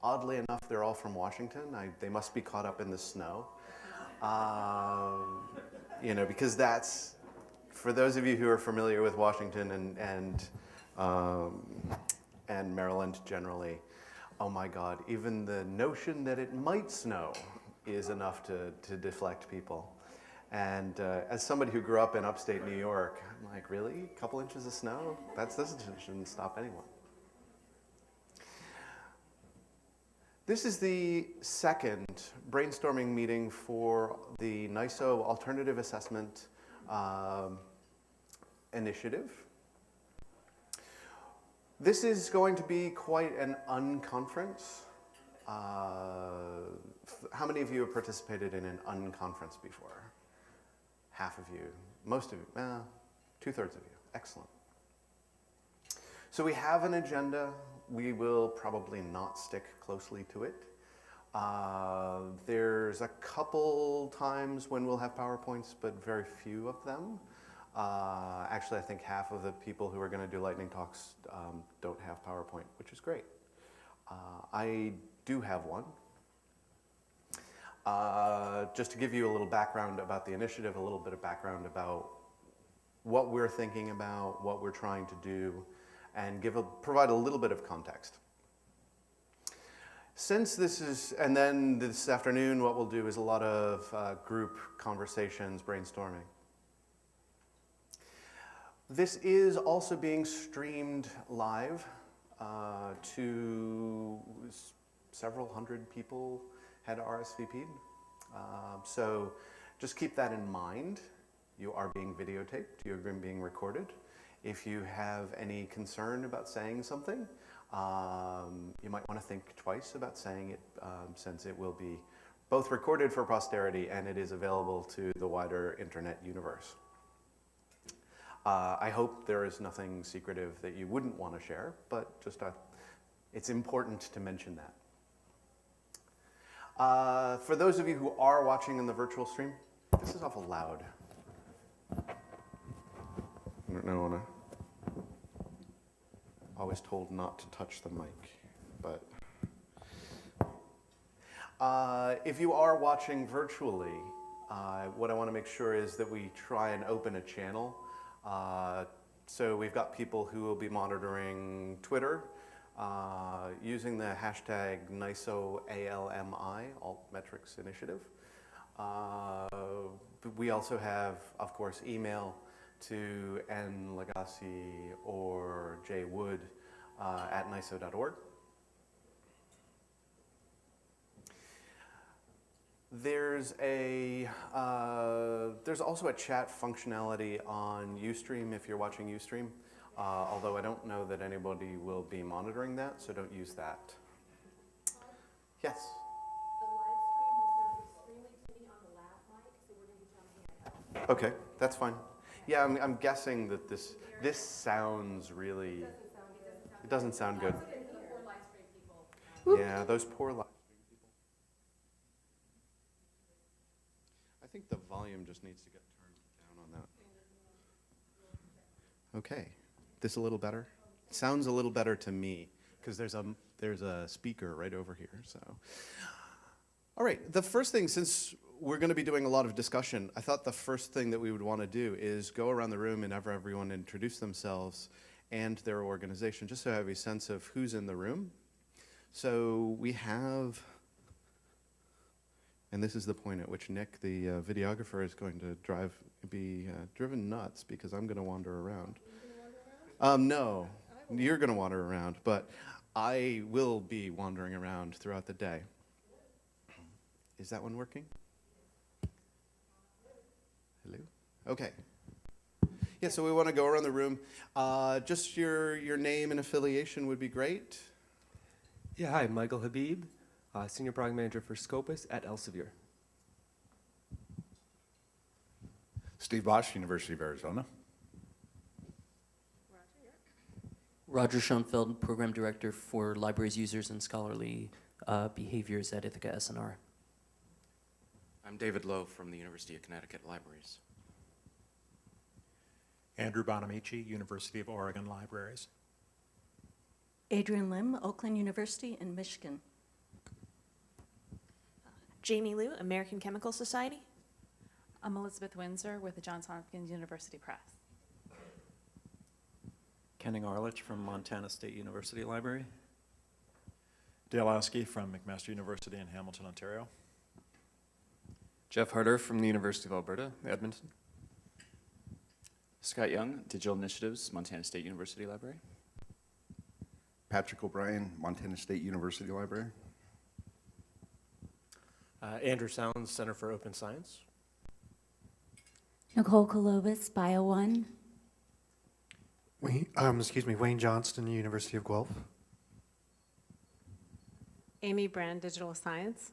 Oddly enough, they're all from Washington. They must be caught up in the snow. Because that's, for those of you who are familiar with Washington and Maryland generally, oh my God, even the notion that it might snow is enough to deflect people. And as somebody who grew up in upstate New York, I'm like, really? A couple inches of snow? This shouldn't stop anyone. This is the second brainstorming meeting for the NISO Alternative Assessment Initiative. This is going to be quite an unconference. How many of you have participated in an unconference before? Half of you, most of you, 2/3 of you, excellent. So we have an agenda. We will probably not stick closely to it. There's a couple times when we'll have PowerPoints, but very few of them. Actually, I think half of the people who are going to do lightning talks don't have PowerPoint, which is great. I do have one. Just to give you a little background about the initiative, a little bit of background about what we're thinking about, what we're trying to do, and provide a little bit of context. Since this is, and then this afternoon what we'll do is a lot of group conversations, brainstorming. This is also being streamed live to several hundred people had RSVP'd. So just keep that in mind. You are being videotaped, you're being recorded. If you have any concern about saying something, you might want to think twice about saying it, since it will be both recorded for posterity and it is available to the wider internet universe. I hope there is nothing secretive that you wouldn't want to share, but just it's important to mention that. For those of you who are watching in the virtual stream, this is awful loud. I don't know, always told not to touch the mic, but if you are watching virtually, what I want to make sure is that we try and open a channel. So we've got people who will be monitoring Twitter, using the hashtag NISOALMI, Altmetrics Initiative. We also have, of course, email to N. Lagasse or J. Wood at NISO.org. There's also a chat functionality on Ustream if you're watching Ustream, although I don't know that anybody will be monitoring that, so don't use that. Yes? The live stream will sound extremely tinny on the lav mic, so we're going to be jumping in. Okay, that's fine. Yeah, I'm guessing that this sounds really, it doesn't sound good. Yeah, those poor live stream people. I think the volume just needs to get turned down on that. Okay, this a little better? It sounds a little better to me because there's a speaker right over here. So, all right, the first thing, since we're going to be doing a lot of discussion, I thought the first thing that we would want to do is go around the room and have everyone introduce themselves and their organization, just so I have a sense of who's in the room. So we have, and this is the point at which Nick, the videographer, is going to be driven nuts because I'm going to wander around. No, you're going to wander around, but I will be wandering around throughout the day. Is that one working? Hello? Okay. Yeah, so we want to go around the room. Just your name and affiliation would be great. Yeah, hi, Michael Habib, Senior Product Manager for Scopus at Elsevier. Steve Bosch, University of Arizona. Roger Schoenfeld, Program Director for Libraries, Users, and Scholarly Behaviors at Ithaca SNR. I'm David Lowe from the University of Connecticut Libraries. Andrew Bonamici, University of Oregon Libraries. Adrian Lim, Oakland University in Michigan. Jamie Liu, American Chemical Society. I'm Elizabeth Windsor with the Johns Hopkins University Press. Kenning Arlich from Montana State University Library. Dale Oskey from McMaster University in Hamilton, Ontario. Jeff Harder from the University of Alberta, Edmonton. Scott Young, Digital Initiatives, Montana State University Library. Patrick O'Brien, Montana State University Library. Andrew Sounds, Center for Open Science. Nicole Kolobis, Bio One. Wayne Johnston, University of Guelph. Amy Brand, Digital Science.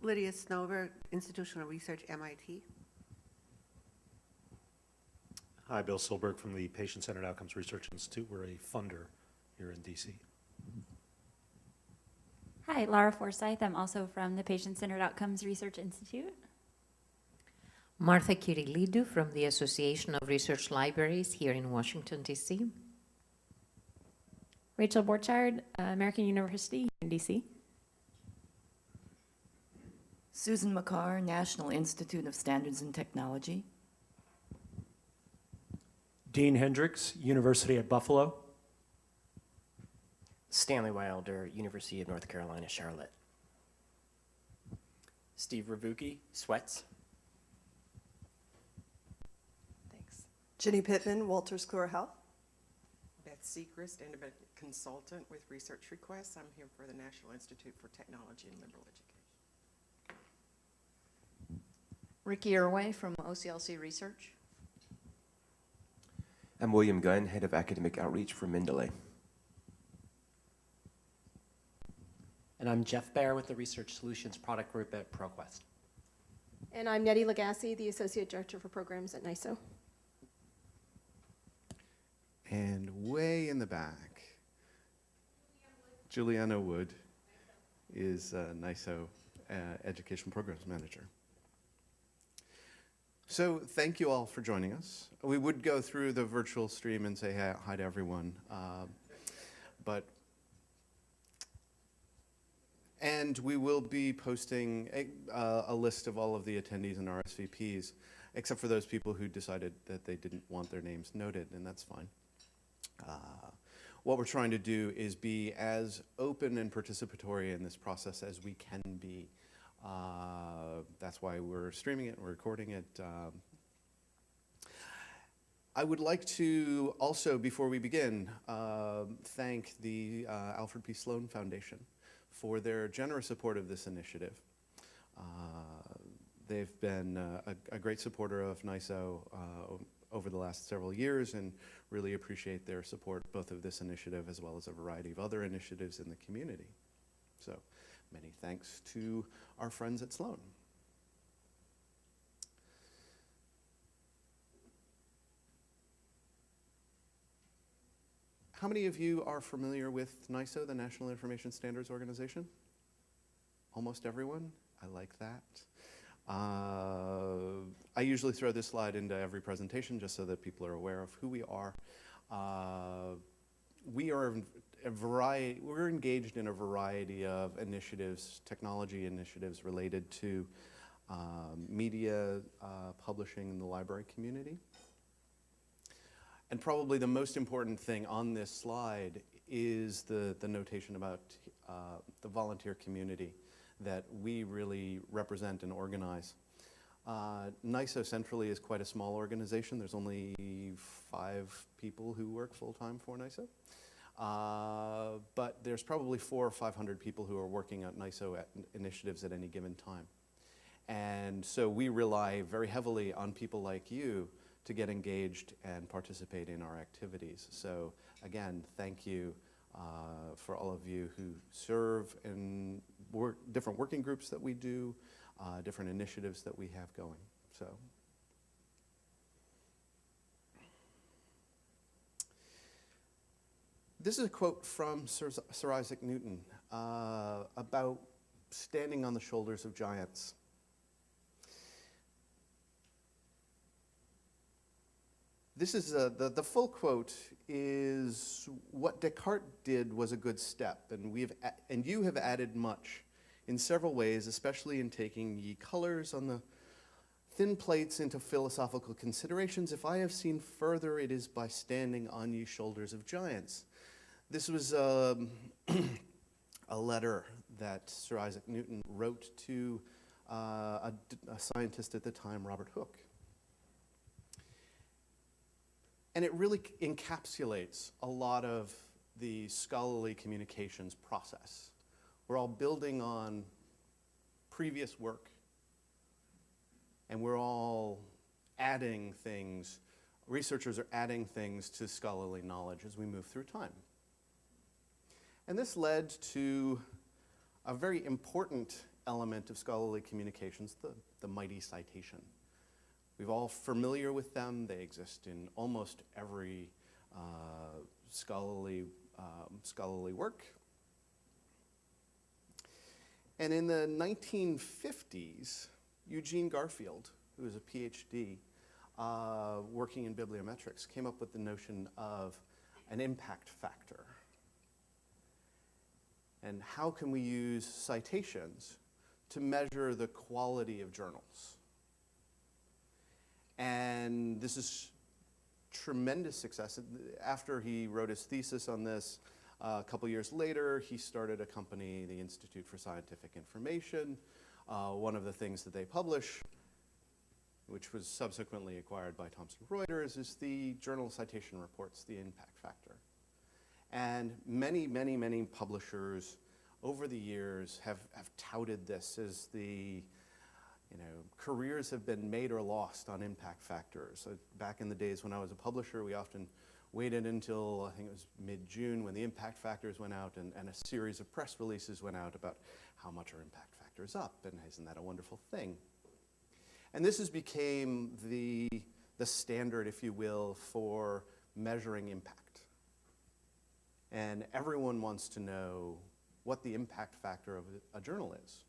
Lydia Snover, Institutional Research, MIT. Hi, Bill Silberg from the Patient-Centered Outcomes Research Institute. We're a funder here in DC. Hi, Laura Forsyth. I'm also from the Patient-Centered Outcomes Research Institute. Martha Kirilidou from the Association of Research Libraries here in Washington, D.C. Rachel Borchard, American University in DC. Susan McCarr, National Institute of Standards and Technology. Dean Hendricks, University at Buffalo. Stanley Wilder, University of North Carolina, Charlotte. Steve Ravuki, Sweats. Thanks. Jenny Pittman, Walters Clear Health. Beth Sechrist, independent consultant with research requests. I'm here for the National Institute for Technology and Liberal Education. Ricky Irway from OCLC Research. I'm William Gunn, Head of Academic Outreach for Mendeley. And I'm Jeff Baer with the Research Solutions Product Group at ProQuest. And I'm Nettie Legassi, the Associate Director for Programs at NISO. And way in the back, Juliana Wood is NISO Education Programs Manager. So thank you all for joining us. We would go through the virtual stream and say hi to everyone, and we will be posting a list of all of the attendees and RSVPs, except for those people who decided that they didn't want their names noted, and that's fine. What we're trying to do is be as open and participatory in this process as we can be. That's why we're streaming it, we're recording it. I would like to also, before we begin, thank the Alfred P. Sloan Foundation for their generous support of this initiative. They've been a great supporter of NISO over the last several years and really appreciate their support both of this initiative as well as a variety of other initiatives in the community. So many thanks to our friends at Sloan. How many of you are familiar with NISO, the National Information Standards Organization? Almost everyone. I like that. I usually throw this slide into every presentation just so that people are aware of who we are. We are we're engaged in a variety of initiatives, technology initiatives related to media publishing in the library community. And probably the most important thing on this slide is the notation about the volunteer community that we really represent and organize. NISO centrally is quite a small organization. There's only 5 people who work full-time for NISO. But there's probably 400 or 500 people who are working on NISO initiatives at any given time. And so we rely very heavily on people like you to get engaged and participate in our activities. So again, thank you for all of you who serve in different working groups that we do, different initiatives that we have going. So. This is a quote from Sir Isaac Newton about standing on the shoulders of giants. This is the full quote is, "What Descartes did was a good step, and you have added much. in several ways, especially in taking ye colors on the thin plates into philosophical considerations. If I have seen further, it is by standing on ye shoulders of giants. This was a letter that Sir Isaac Newton wrote to a scientist at the time, Robert Hooke. And it really encapsulates a lot of the scholarly communications process. We're all building on previous work, and we're all adding things. Researchers are adding things to scholarly knowledge as we move through time. And this led to a very important element of scholarly communications, the mighty citation. We're all familiar with them. They exist in almost every scholarly work. And in the 1950s, Eugene Garfield, who was a PhD working in bibliometrics, came up with the notion of an impact factor. And how can we use citations to measure the quality of journals? And this is tremendous success. After he wrote his thesis on this, a couple years later, he started a company, the Institute for Scientific Information. One of the things that they publish, which was subsequently acquired by Thomson Reuters, is the Journal Citation Reports, the impact factor. And many, many, many publishers over the years have touted this as the, careers have been made or lost on impact factors. So back in the days when I was a publisher, we often waited until, I think it was mid-June, when the impact factors went out and a series of press releases went out about how much our impact factor is up, and isn't that a wonderful thing? And this has became the standard, if you will, for measuring impact. And everyone wants to know what the impact factor of a journal is.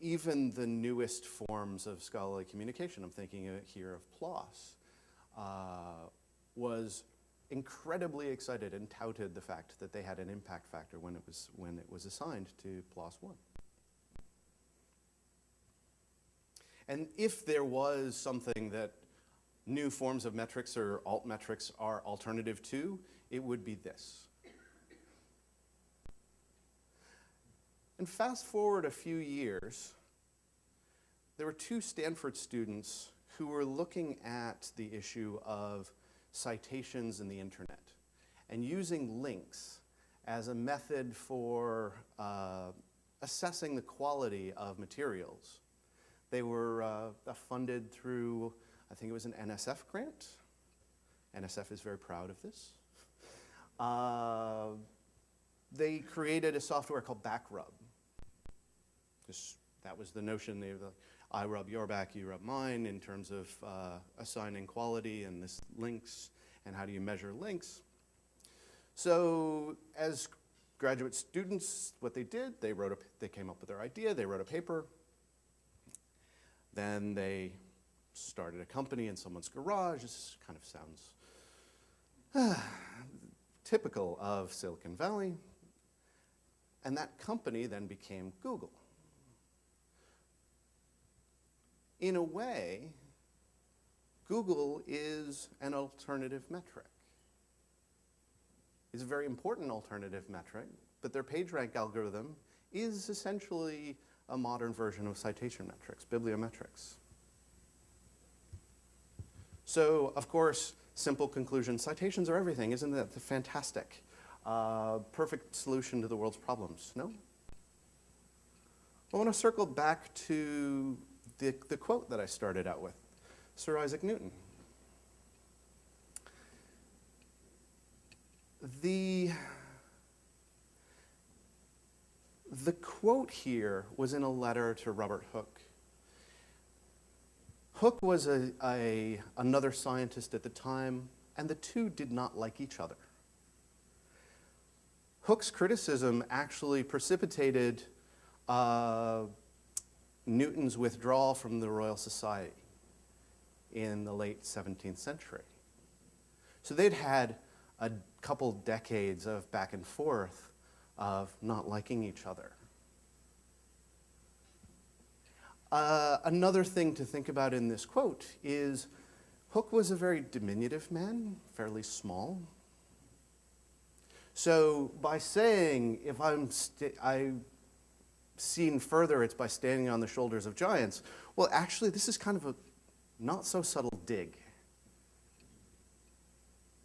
Even the newest forms of scholarly communication, I'm thinking here of PLOS, was incredibly excited and touted the fact that they had an impact factor when it was assigned to PLOS 1. And if there was something that new forms of metrics or alt metrics are alternative to, it would be this. And fast forward a few years, there were two Stanford students who were looking at the issue of citations in the internet and using links as a method for assessing the quality of materials. They were funded through, I think it was an NSF grant. NSF is very proud of this. They created a software called Backrub. That was the notion. I rub your back, you rub mine, in terms of assigning quality and this links and how do you measure links. So as graduate students, what they did, they came up with their idea, they wrote a paper. Then they started a company in someone's garage. This kind of sounds typical of Silicon Valley. And that company then became Google. In a way, Google is an alternative metric. It's a very important alternative metric, but their PageRank algorithm is essentially a modern version of citation metrics, bibliometrics. So, of course, simple conclusion, citations are everything. Isn't that fantastic? Perfect solution to the world's problems, no? I want to circle back to the quote that I started out with, Sir Isaac Newton. The quote here was in a letter to Robert Hooke. Hooke was another scientist at the time, and the two did not like each other. Hooke's criticism actually precipitated Newton's withdrawal from the Royal Society in the late 17th century. So they'd had a couple decades of back and forth of not liking each other. Another thing to think about in this quote is Hooke was a very diminutive man, fairly small. So by saying, if I've seen further, it's by standing on the shoulders of giants, well, actually, this is kind of a not so subtle dig.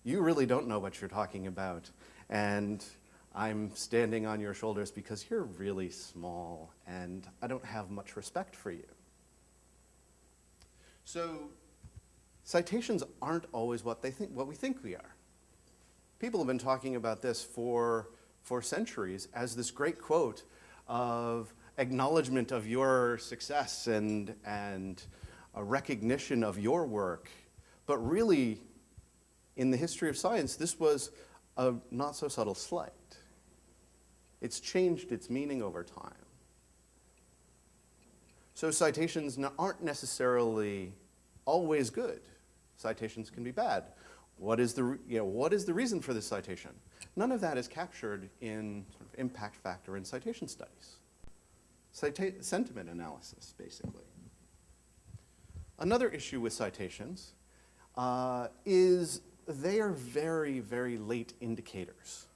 You really don't know what you're talking about, and I'm standing on your shoulders because you're really small, and I don't have much respect for you. So citations aren't always what we think we are. People have been talking about this for centuries as this great quote of acknowledgement of your success and a recognition of your work. But really, in the history of science, this was a not so subtle slight. It's changed its meaning over time. So citations aren't necessarily always good. Citations can be bad. What is the reason for this citation? None of that is captured in sort of impact factor in citation studies. Sentiment analysis, basically. Another issue with citations is they are very, very late indicators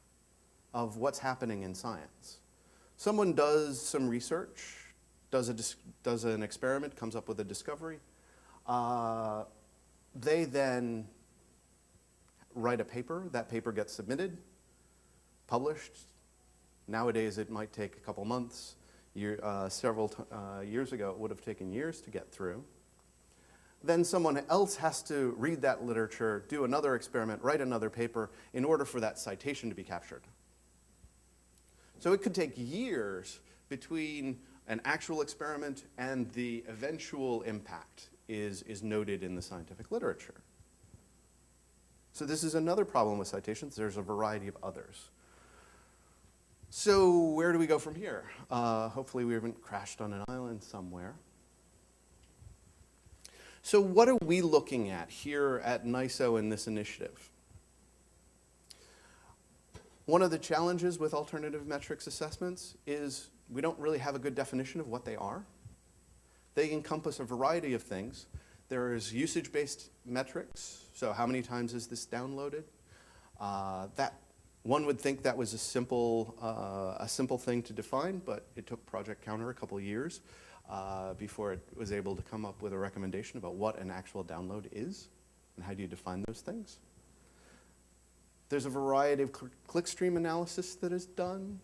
of what's happening in science. Someone does some research, does an experiment, comes up with a discovery. They then write a paper. That paper gets submitted, published. Nowadays, it might take a couple months. Several years ago, it would have taken years to get through. Then someone else has to read that literature, do another experiment, write another paper in order for that citation to be captured. So it could take years between an actual experiment and the eventual impact is noted in the scientific literature. So this is another problem with citations. There's a variety of others. So where do we go from here? Hopefully we haven't crashed on an island somewhere. So what are we looking at here at NISO in this initiative? One of the challenges with alternative metrics assessments is we don't really have a good definition of what they are. They encompass a variety of things. There is usage-based metrics, so how many times is this downloaded? That one would think that was a simple thing to define, but it took Project Counter a couple of years before it was able to come up with a recommendation about what an actual download is and how do you define those things. There's a variety of clickstream analysis that is done.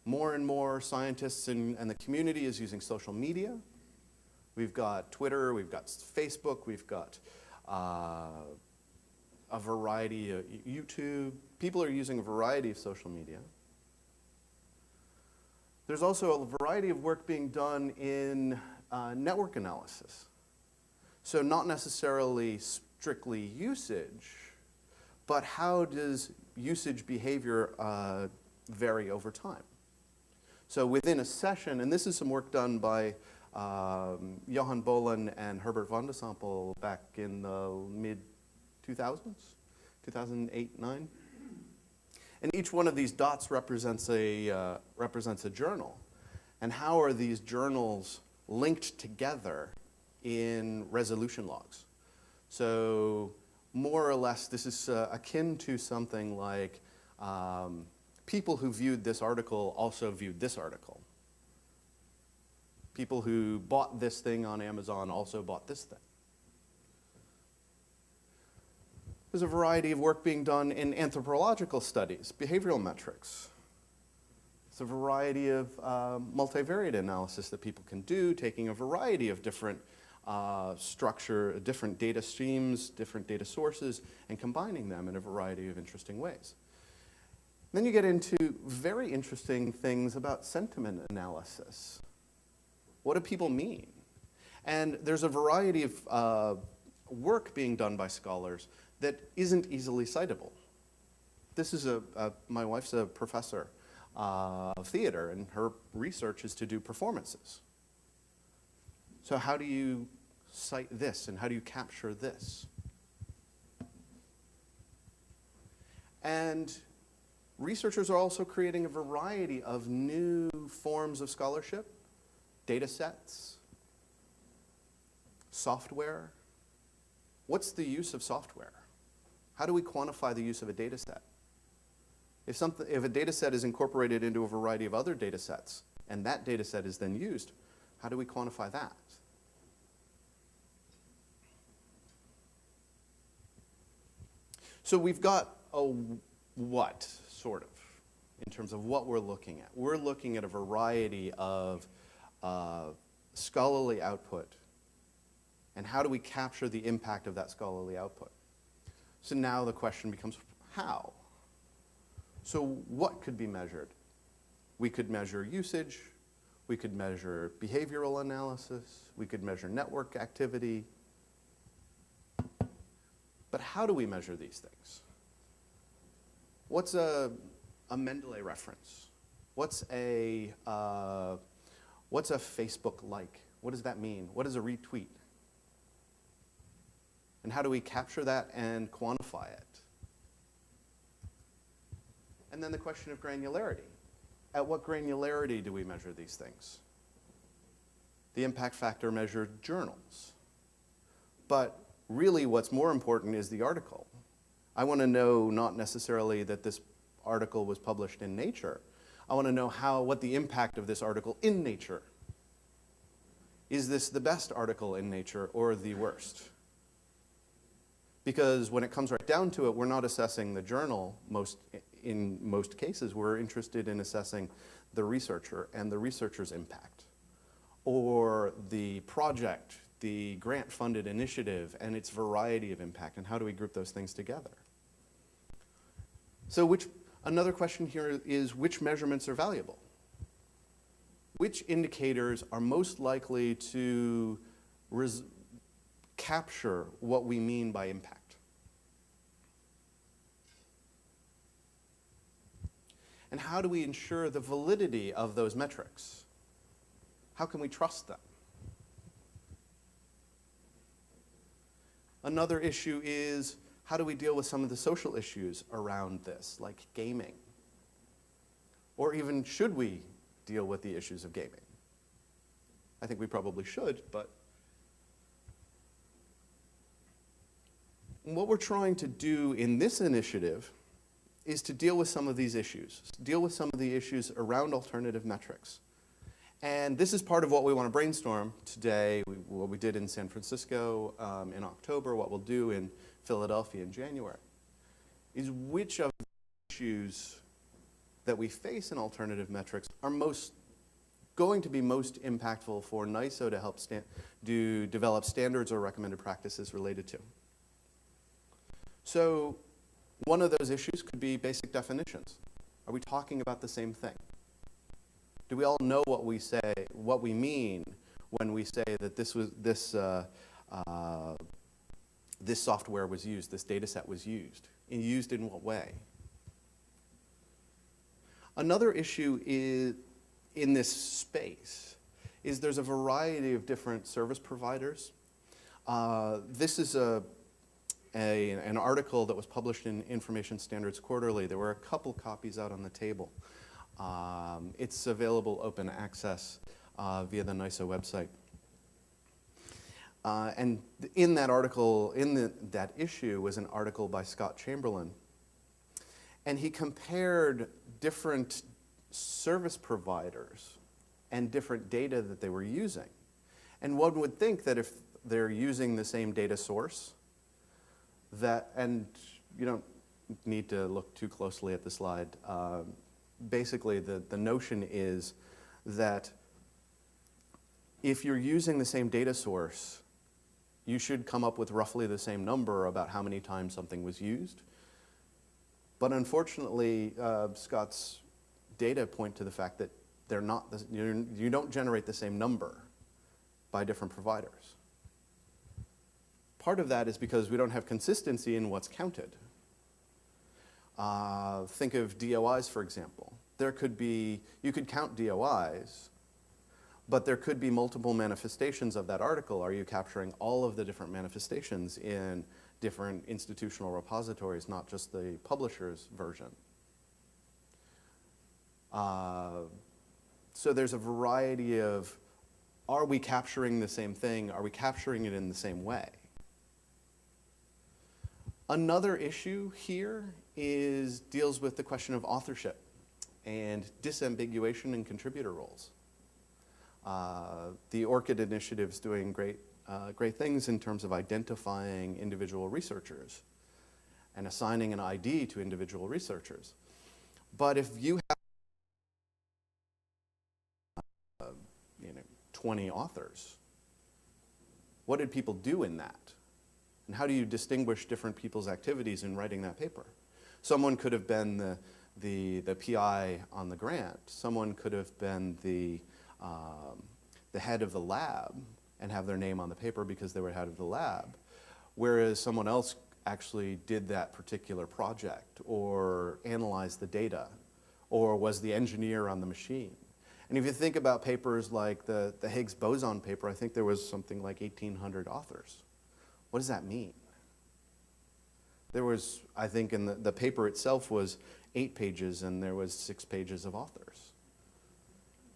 More and more scientists and the community is using social media. We've got Twitter, we've got Facebook, we've got a variety of YouTube. People are using a variety of social media. There's also a variety of work being done in network analysis. So not necessarily strictly usage, but how does usage behavior vary over time? So within a session, and this is some work done by Johan Bolen and Herbert van de Sample back in the mid-2000s, 2008, 2009. And each one of these dots represents a journal. And how are these journals linked together in resolution logs? So more or less, this is akin to something like people who viewed this article also viewed this article. People who bought this thing on Amazon also bought this thing. There's a variety of work being done in anthropological studies, behavioral metrics. It's a variety of multivariate analysis that people can do, taking a variety of different different data streams, different data sources, and combining them in a variety of interesting ways. Then you get into very interesting things about sentiment analysis. What do people mean? And there's a variety of work being done by scholars that isn't easily citable. This is my wife's a professor of theater, and her research is to do performances. So how do you cite this, and how do you capture this? And Researchers are also creating a variety of new forms of scholarship, data sets, software. What's the use of software? How do we quantify the use of a data set? If a data set is incorporated into a variety of other data sets, and that data set is then used, how do we quantify that? So we've got a what, sort of, in terms of what we're looking at. We're looking at a variety of scholarly output, and how do we capture the impact of that scholarly output? So now the question becomes, how? So what could be measured? We could measure usage, we could measure behavioral analysis, we could measure network activity. But how do we measure these things? What's a Mendeley reference? What's a Facebook like? What does that mean? What is a retweet? And how do we capture that and quantify it? And then the question of granularity. At what granularity do we measure these things? The impact factor measured journals. But really what's more important is the article. I want to know not necessarily that this article was published in Nature. I want to know what the impact of this article in Nature. Is this the best article in Nature or the worst? Because when it comes right down to it, we're not assessing the journal in most cases. We're interested in assessing the researcher and the researcher's impact, or the project, the grant-funded initiative and its variety of impact, and how do we group those things together? So another question here is, which measurements are valuable? Which indicators are most likely to capture what we mean by impact? And how do we ensure the validity of those metrics? How can we trust them? Another issue is, how do we deal with some of the social issues around this, like gaming? Or even, should we deal with the issues of gaming? I think we probably should, but what we're trying to do in this initiative is to deal with some of these issues, deal with some of the issues around alternative metrics. And this is part of what we want to brainstorm today, what we did in San Francisco in October, what we'll do in Philadelphia in January, is which of the issues that we face in alternative metrics are going to be most impactful for NISO to help develop standards or recommended practices related to. So one of those issues could be basic definitions. Are we talking about the same thing? Do we all know what we mean when we say that this software was used, this data set was used? And used in what way? Another issue in this space is there's a variety of different service providers. This is an article that was published in Information Standards Quarterly. There were a couple copies out on the table. It's available open access via the NISO website. And in that article, that issue was an article by Scott Chamberlain. And he compared different service providers and different data that they were using. And one would think that if they're using the same data source, and you don't need to look too closely at the slide, basically the notion is that if you're using the same data source, you should come up with roughly the same number about how many times something was used. But unfortunately, Scott's data point to the fact that they're not you don't generate the same number by different providers. Part of that is because we don't have consistency in what's counted. Think of DOIs, for example. You could count DOIs, but there could be multiple manifestations of that article. Are you capturing all of the different manifestations in different institutional repositories, not just the publisher's version? So there's a variety of, are we capturing the same thing? Are we capturing it in the same way? Another issue here deals with the question of authorship and disambiguation in contributor roles. The ORCID initiative is doing great things in terms of identifying individual researchers and assigning an ID to individual researchers. But if you have 20 authors, what did people do in that? And how do you distinguish different people's activities in writing that paper? Someone could have been the PI on the grant. Someone could have been the head of the lab and have their name on the paper because they were head of the lab, whereas someone else actually did that particular project or analyzed the data or was the engineer on the machine. And if you think about papers like the Higgs boson paper, I think there was something like 1,800 authors. What does that mean? There was, I think in the paper itself was 8 pages and there was 6 pages of authors.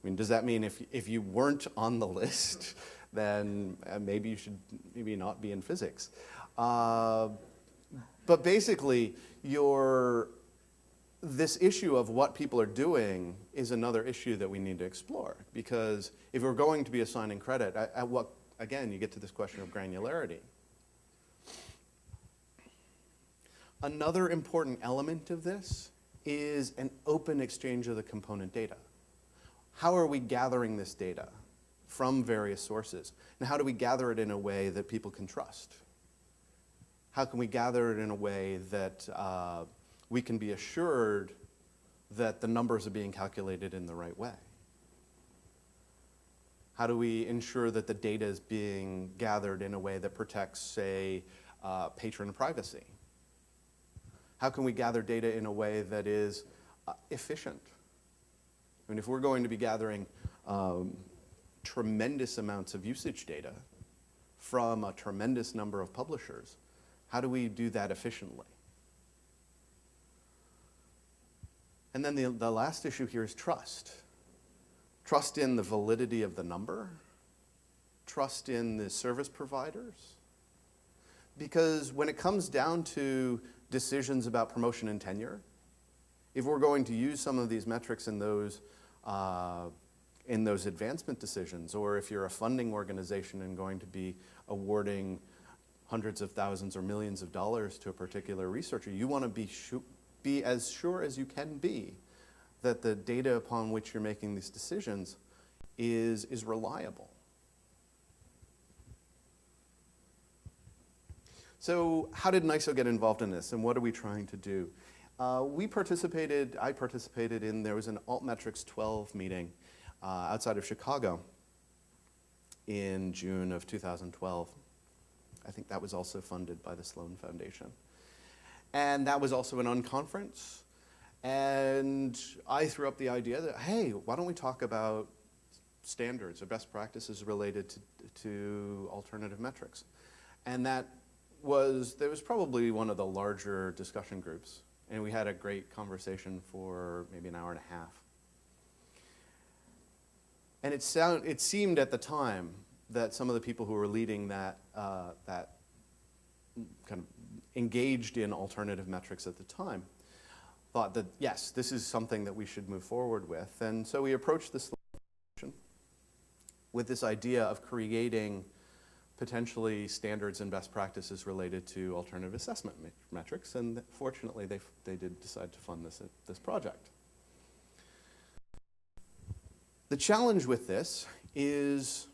I mean, does that mean if you weren't on the list, then maybe you should maybe not be in physics? But basically, this issue of what people are doing is another issue that we need to explore, because if we're going to be assigning credit, again, you get to this question of granularity. Another important element of this is an open exchange of the component data. How are we gathering this data from various sources? And how do we gather it in a way that people can trust? How can we gather it in a way that we can be assured that the numbers are being calculated in the right way? How do we ensure that the data is being gathered in a way that protects, say, patron privacy? How can we gather data in a way that is efficient? I mean, if we're going to be gathering tremendous amounts of usage data from a tremendous number of publishers, how do we do that efficiently? And then the last issue here is trust. Trust in the validity of the number, trust in the service providers. Because when it comes down to decisions about promotion and tenure, if we're going to use some of these metrics in those advancement decisions, or if you're a funding organization and going to be awarding hundreds of thousands or millions of dollars to a particular researcher, you want to be as sure as you can be that the data upon which you're making these decisions is reliable. So how did NISO get involved in this, and what are we trying to do? I participated in, there was an Altmetrics 12 meeting outside of Chicago in June of 2012. I think that was also funded by the Sloan Foundation. And that was also an unconference. And I threw up the idea that, hey, why don't we talk about standards or best practices related to alternative metrics? And there was probably one of the larger discussion groups. And we had a great conversation for maybe an hour and a half. And it seemed at the time that some of the people who were leading that kind of engaged in alternative metrics at the time thought that, yes, this is something that we should move forward with. And so we approached this with this idea of creating potentially standards and best practices related to alternative assessment metrics, and fortunately they did decide to fund this project. The challenge with this is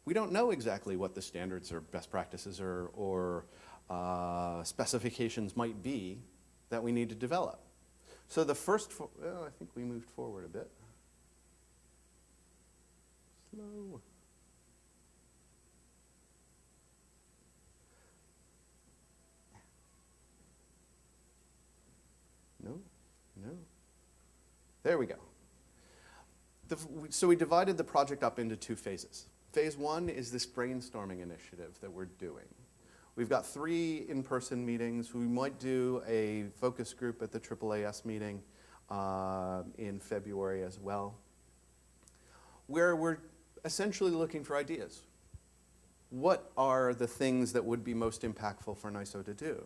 we don't know exactly what the standards or best practices or specifications might be that we need to develop. So the first, I think we moved forward a bit. Slow. No. There we go. So we divided the project up into 2 phases. Phase 1 is this brainstorming initiative that we're doing. We've got 3 in-person meetings. We might do a focus group at the AAAS meeting in February as well, where we're essentially looking for ideas. What are the things that would be most impactful for NISO to do?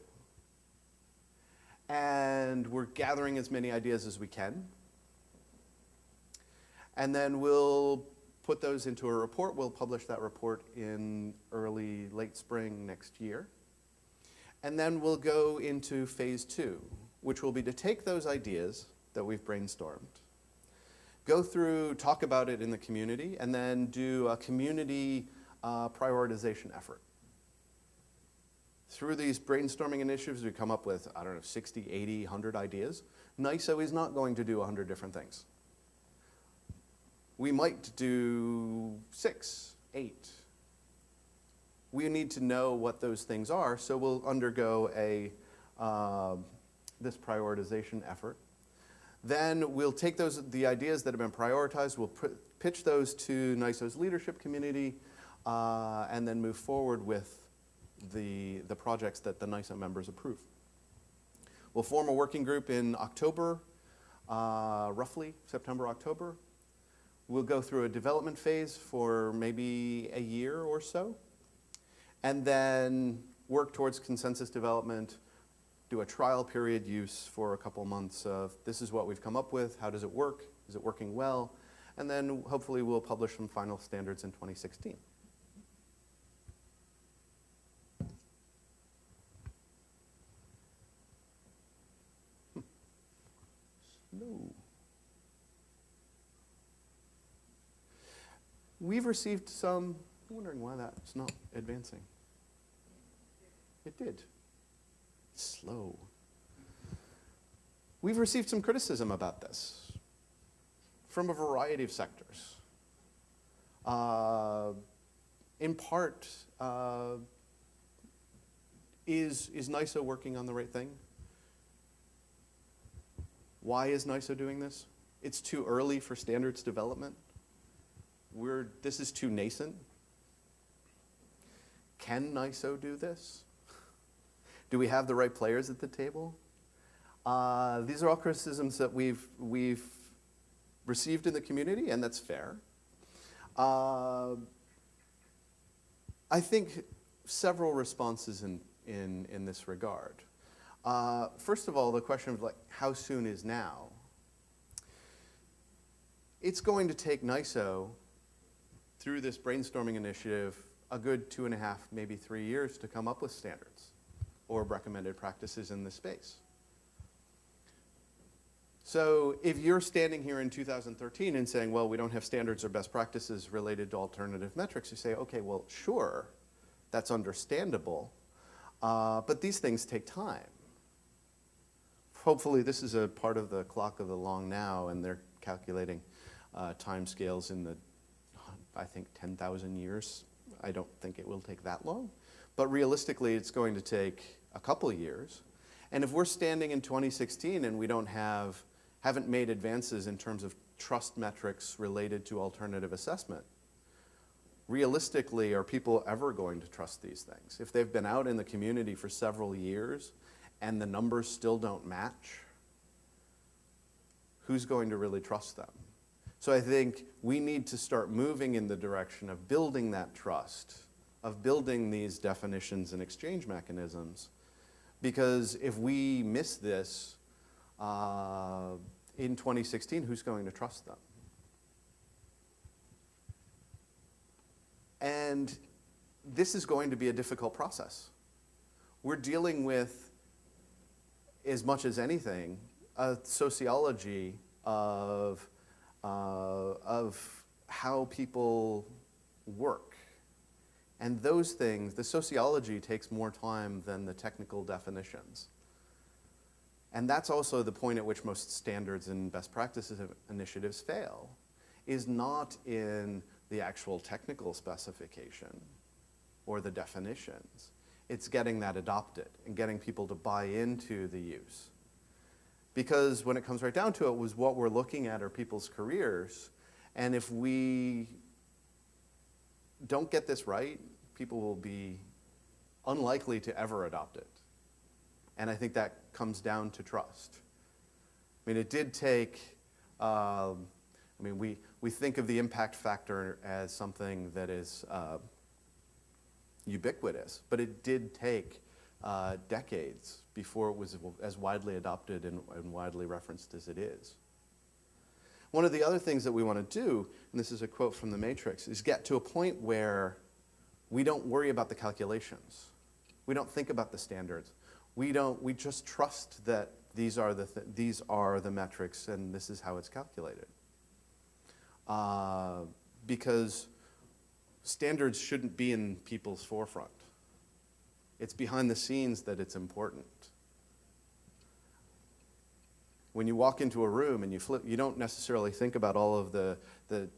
And we're gathering as many ideas as we can. And then we'll put those into a report. We'll publish that report in late spring next year. And then we'll go into phase 2, which will be to take those ideas that we've brainstormed, go through, talk about it in the community, and then do a community prioritization effort. Through these brainstorming initiatives, we come up with, 60, 80, 100 ideas. NISO is not going to do 100 different things. We might do 6, 8. We need to know what those things are, so we'll undergo this prioritization effort. Then we'll take the ideas that have been prioritized, we'll pitch those to NISO's leadership community, and then move forward with the projects that the NISO members approve. We'll form a working group in October, roughly September, October. We'll go through a development phase for maybe a year or so, and then work towards consensus development, do a trial period use for a couple months of this is what we've come up with, how does it work, is it working well, and then hopefully we'll publish some final standards in 2016. No. We've received some, I'm wondering why that's not advancing. It did. It's slow. We've received some criticism about this from a variety of sectors. In part, is NISO working on the right thing? Why is NISO doing this? It's too early for standards development. This is too nascent. Can NISO do this? Do we have the right players at the table? These are all criticisms that we've received in the community, and that's fair. I think several responses in this regard. First of all, the question of how soon is now? It's going to take NISO through this brainstorming initiative a good 2.5, maybe 3 years to come up with standards or recommended practices in this space. So if you're standing here in 2013 and saying, well, we don't have standards or best practices related to alternative metrics, you say, okay, well, sure, that's understandable, but these things take time. Hopefully this is a part of the clock of the long now, and they're calculating time scales in the, I think, 10,000 years. I don't think it will take that long. But realistically, it's going to take a couple of years. And if we're standing in 2016 and we haven't made advances in terms of trust metrics related to alternative assessment, realistically, are people ever going to trust these things? If they've been out in the community for several years and the numbers still don't match, who's going to really trust them? So I think we need to start moving in the direction of building that trust, of building these definitions and exchange mechanisms, because if we miss this in 2016, who's going to trust them? And this is going to be a difficult process. We're dealing with, as much as anything, a sociology of how people work. And those things, the sociology takes more time than the technical definitions. And that's also the point at which most standards and best practices initiatives fail, is not in the actual technical specification or the definitions. It's getting that adopted and getting people to buy into the use. Because when it comes right down to it, was what we're looking at are people's careers. And if we don't get this right, people will be unlikely to ever adopt it. And I think that comes down to trust. mean, it did take, I mean, we think of the impact factor as something that is ubiquitous, but it did take decades before it was as widely adopted and widely referenced as it is. One of the other things that we want to do, and this is a quote from The Matrix, is get to a point where we don't worry about the calculations. We don't think about the standards. We just trust that these are the metrics and this is how it's calculated. Because standards shouldn't be in people's forefront. It's behind the scenes that it's important. When you walk into a room and you don't necessarily think about all of the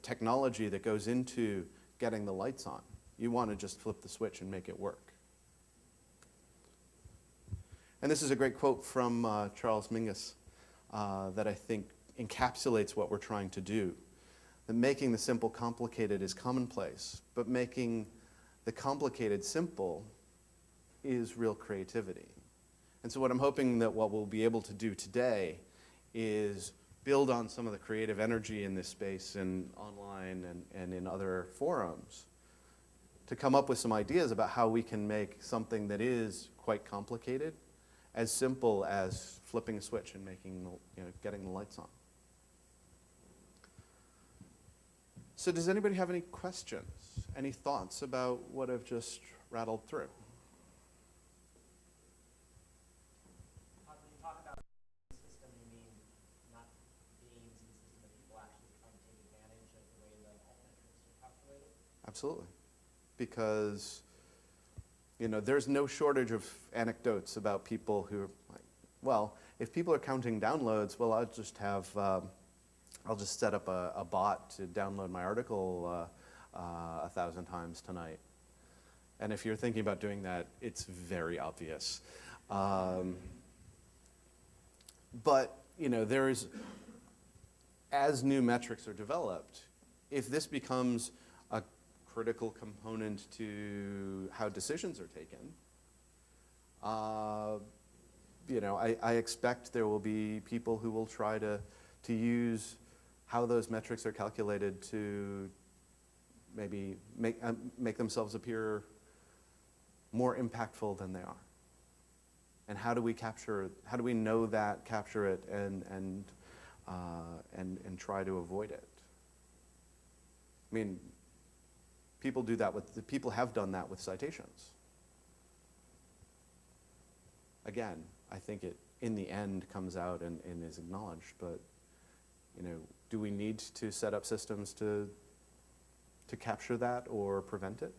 technology that goes into getting the lights on. You want to just flip the switch and make it work. And this is a great quote from Charles Mingus that I think encapsulates what we're trying to do. That making the simple complicated is commonplace, but making the complicated simple is real creativity. And so what I'm hoping that what we'll be able to do today is build on some of the creative energy in this space and online and in other forums to come up with some ideas about how we can make something that is quite complicated as simple as flipping a switch and getting the lights on. So does anybody have any questions, any thoughts about what I've just rattled through? When you talk about the system, you mean not games in the system, but people actually trying to take advantage of the way that all metrics are calculated? Absolutely. Because there's no shortage of anecdotes about people who are like, well, if people are counting downloads, well, I'll just set up a bot to download my article 1,000 times tonight. And if you're thinking about doing that, it's very obvious. But as new metrics are developed, if this becomes a critical component to how decisions are taken, I expect there will be people who will try to use how those metrics are calculated to maybe make themselves appear more impactful than they are. And how do we know that, capture it, and try to avoid it? I mean, people have done that with citations. Again, I think it in the end comes out and is acknowledged, but do we need to set up systems to capture that or prevent it?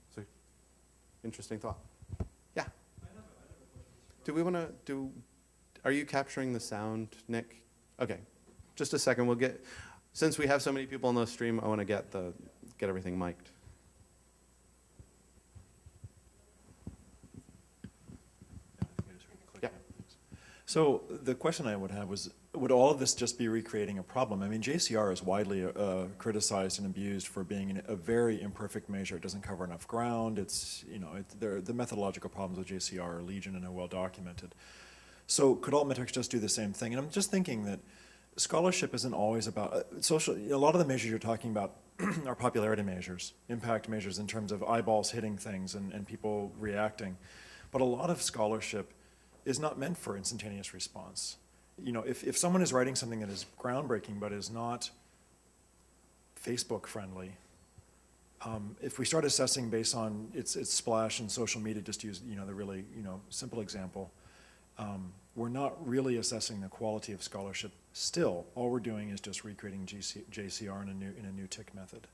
It's an interesting thought. Yeah. Are you capturing the sound, Nick? Okay, just a second. Since we have so many people on the stream, I want to get everything mic'd. Yeah. So the question I would have was, would all of this just be recreating a problem? I mean, JCR is widely criticized and abused for being a very imperfect measure. It doesn't cover enough ground. The methodological problems with JCR are legion and are well documented. So could altmetrics just do the same thing? And I'm just thinking that scholarship isn't always about social. A lot of the measures you're talking about are popularity measures, impact measures in terms of eyeballs hitting things and people reacting. But a lot of scholarship is not meant for instantaneous response. If someone is writing something that is groundbreaking but is not Facebook friendly, if we start assessing based on its splash in social media, just to use the really simple example, we're not really assessing the quality of scholarship. Still, all we're doing is just recreating JCR in a new TIC method.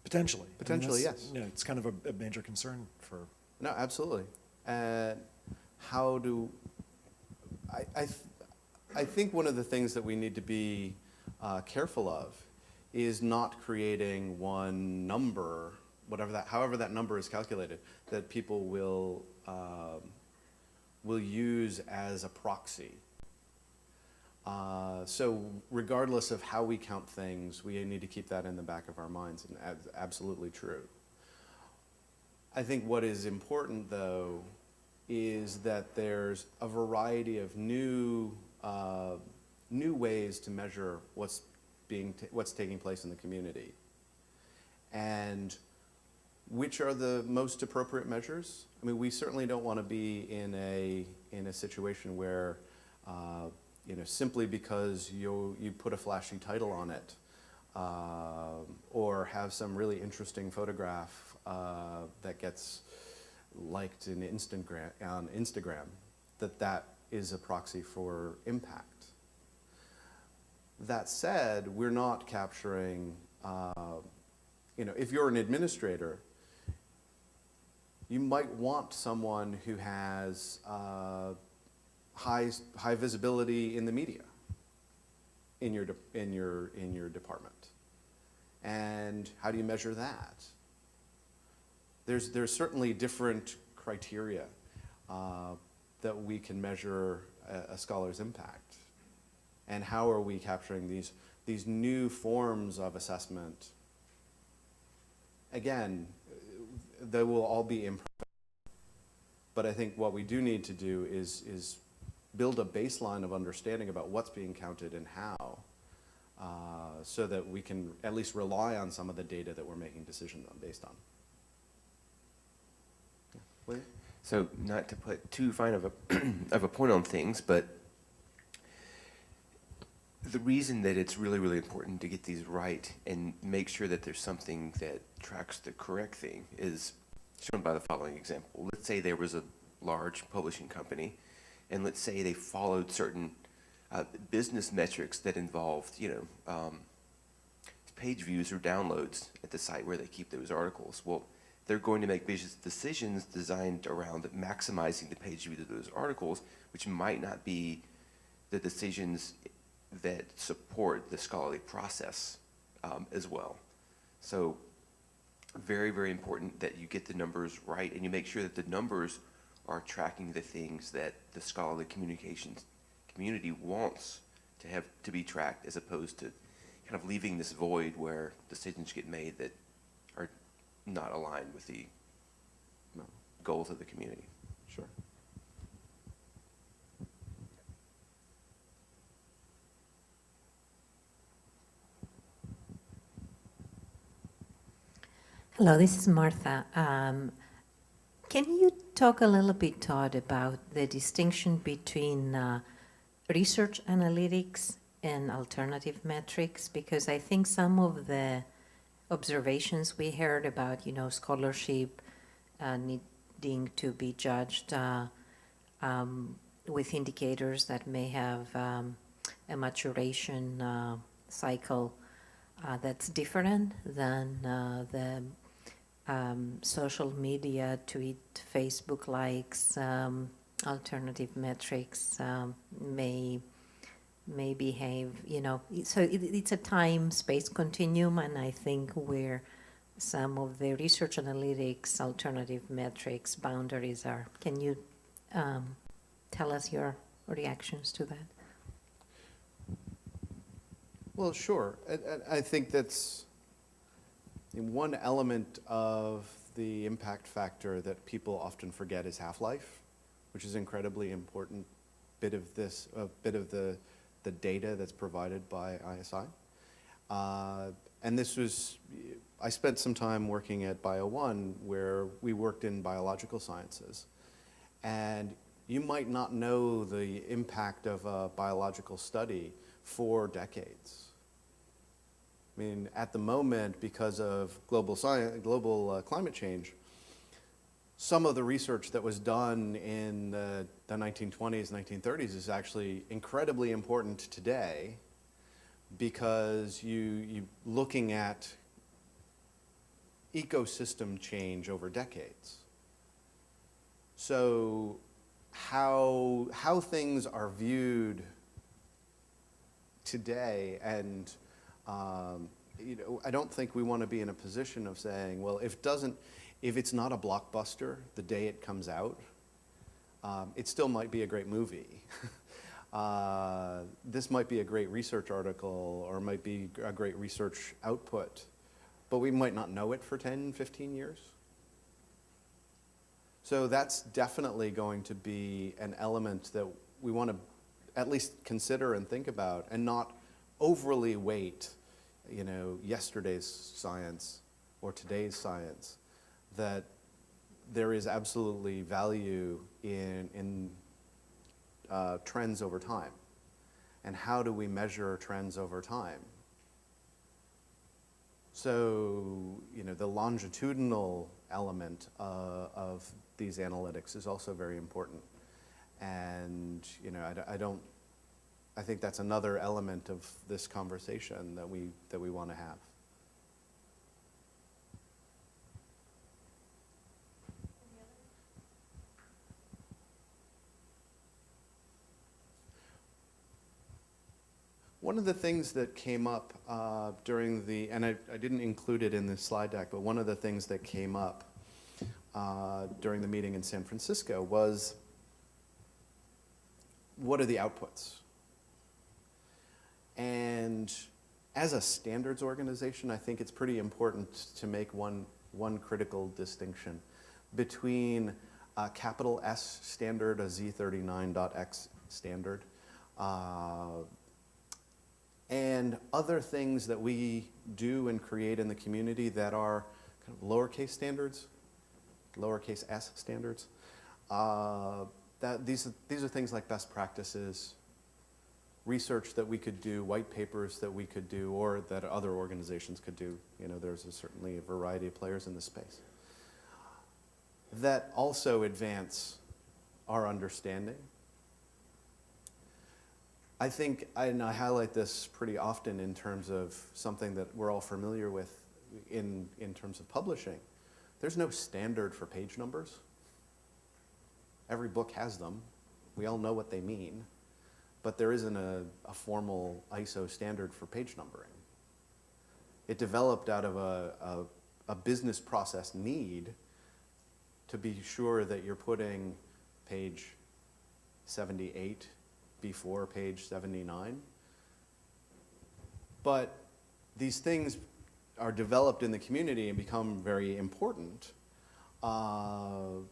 Potentially. Potentially, yes. Yeah, it's kind of a major concern for. No, absolutely. I think one of the things that we need to be careful of is not creating one number, however that number is calculated, that people will use as a proxy. So regardless of how we count things, we need to keep that in the back of our minds, and that's absolutely true. I think what is important, though, is that there's a variety of new new ways to measure what's taking place in the community. And which are the most appropriate measures? I mean, we certainly don't want to be in a situation where, simply because you put a flashy title on it, or have some really interesting photograph that gets liked on Instagram, that is a proxy for impact. That said, we're not capturing, if you're an administrator, you might want someone who has high visibility in the media in your department. And how do you measure that? There's certainly different criteria that we can measure a scholar's impact. And how are we capturing these new forms of assessment? Again, they will all be imperfect. But I think what we do need to do is build a baseline of understanding about what's being counted and how, so that we can at least rely on some of the data that we're making decisions based on. William? So not to put too fine of a point on things, but the reason that it's really, really important to get these right and make sure that there's something that tracks the correct thing is shown by the following example. Let's say there was a large publishing company, and let's say they followed certain business metrics that involved, page views or downloads at the site where they keep those articles. Well, they're going to make business decisions designed around maximizing the page views of those articles, which might not be the decisions that support the scholarly process as well. So very, very important that you get the numbers right and you make sure that the numbers are tracking the things that the scholarly communications community wants to be tracked, as opposed to kind of leaving this void where decisions get made that are not aligned with the goals of the community. Sure. Hello, this is Martha. Can you talk a little bit, Todd, about the distinction between research analytics and alternative metrics? Because I think some of the observations we heard about, scholarship needing to be judged with indicators that may have a maturation cycle that's different than the social media, tweet, Facebook likes, alternative metrics may behave, so it's a time-space continuum, and I think where some of the research analytics, alternative metrics boundaries are. Can you tell us your reactions to that? Well, sure. I think that's one element of the impact factor that people often forget is half-life, which is incredibly important bit of the data that's provided by ISI. And I spent some time working at BioOne where we worked in biological sciences. And you might not know the impact of a biological study for decades. I mean, at the moment, because of global climate change, some of the research that was done in the 1920s, 1930s is actually incredibly important today, because you looking at ecosystem change over decades. So how things are viewed today, and I don't think we want to be in a position of saying, well, if it's not a blockbuster the day it comes out, it still might be a great movie. This might be a great research article or might be a great research output, but we might not know it for 10, 15 years. So that's definitely going to be an element that we want to at least consider and think about, and not overly weight, yesterday's science or today's science, that there is absolutely value in trends over time. And how do we measure trends over time? So, the longitudinal element of these analytics is also very important. And, I think that's another element of this conversation that we want to have. One of the things that came up during and I didn't include it in the slide deck, but one of the things that came up during the meeting in San Francisco was, what are the outputs? And as a standards organization, I think it's pretty important to make one critical distinction between a capital S standard, a Z39.X standard, and other things that we do and create in the community that are kind of lowercase standards, lowercase s standards. These are things like best practices, research that we could do, white papers that we could do, or that other organizations could do. There's certainly a variety of players in this space that also advance our understanding. I think, and I highlight this pretty often in terms of something that we're all familiar with in terms of publishing. There's no standard for page numbers. Every book has them. We all know what they mean. But there isn't a formal ISO standard for page numbering. It developed out of a business process need to be sure that you're putting page 78 before page 79. But these things are developed in the community and become very important. So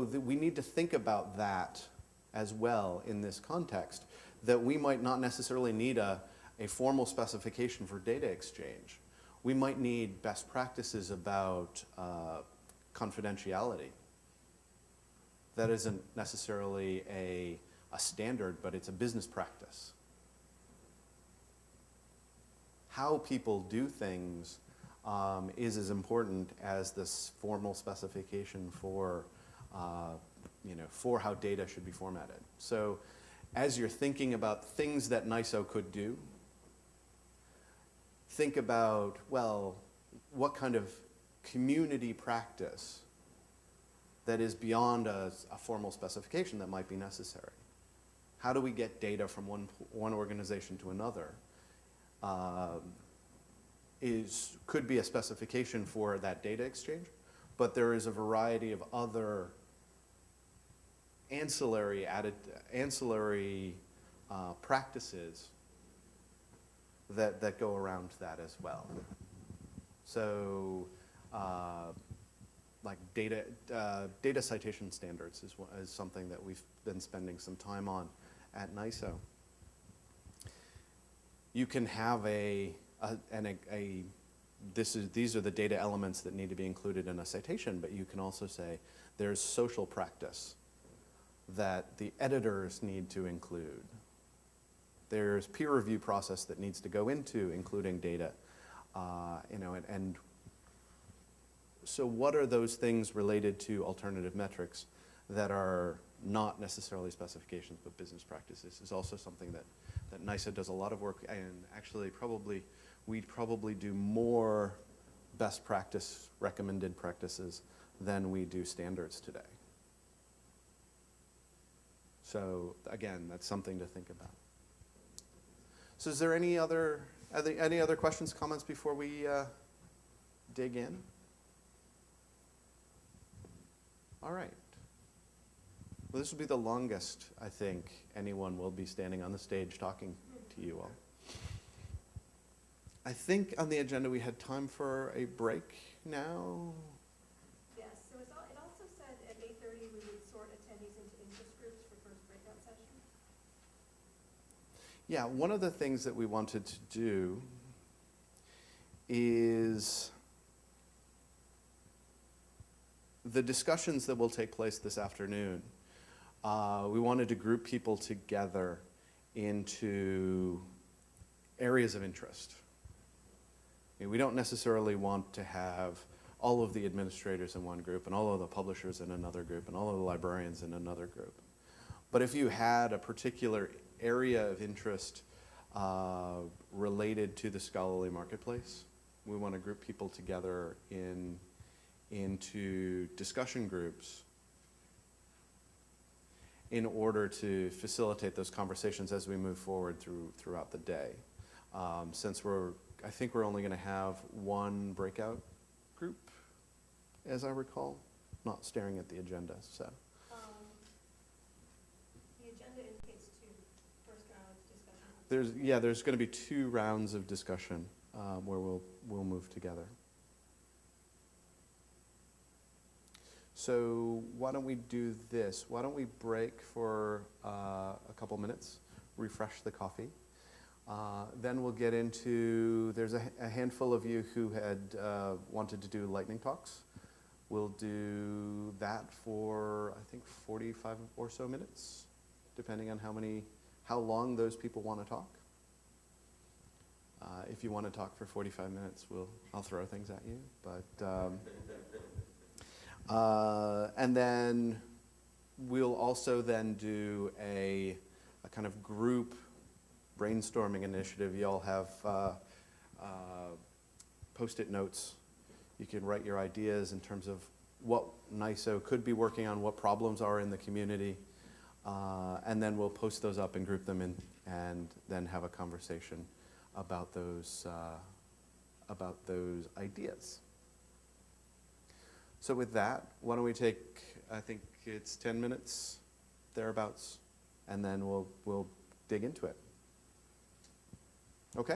that we need to think about that as well in this context, that we might not necessarily need a formal specification for data exchange. We might need best practices about confidentiality. That isn't necessarily a standard, but it's a business practice. How people do things is as important as this formal specification for how data should be formatted. So as you're thinking about things that NISO could do, think about, well, what kind of community practice that is beyond a formal specification that might be necessary. How do we get data from one organization to another? Could be a specification for that data exchange, but there is a variety of other ancillary practices that go around that as well. So, like data citation standards is something that we've been spending some time on at NISO. You can have these are the data elements that need to be included in a citation, but you can also say there's social practice that the editors need to include. There's peer review process that needs to go into including data, and so what are those things related to alternative metrics that are not necessarily specifications but business practices is also something that NISO does a lot of work, and actually we'd probably do more best practice recommended practices than we do standards today. So again, that's something to think about. So is there any other questions, comments before we dig in? All right. Well, this will be the longest, I think, anyone will be standing on the stage talking to you all. I think on the agenda we had time for a break now. Yes, so it also said at 8:30 we would sort attendees into interest groups for first breakout session. Yeah, one of the things that we wanted to do is the discussions that will take place this afternoon. We wanted to group people together into areas of interest. I mean, we don't necessarily want to have all of the administrators in one group and all of the publishers in another group and all of the librarians in another group. But if you had a particular area of interest related to the scholarly marketplace, we want to group people together into discussion groups in order to facilitate those conversations as we move forward throughout the day. Since I think we're only going to have one breakout group, as I recall, not staring at the agenda, so. The agenda indicates two, first round of discussion. There's going to be 2 rounds of discussion where we'll move together. So why don't we do this? Why don't we break for a couple minutes, refresh the coffee. Then we'll get into, there's a handful of you who had wanted to do lightning talks. We'll do that for, I think, 45 or so minutes, depending on how long those people want to talk. If you want to talk for 45 minutes, I'll throw things at you. But and then we'll also then do a kind of group brainstorming initiative. You all have Post-it notes. You can write your ideas in terms of what NISO could be working on, what problems are in the community, and then we'll post those up and group them in, and then have a conversation about those ideas. So with that, why don't we take, I think it's 10 minutes, thereabouts, and then we'll dig into it.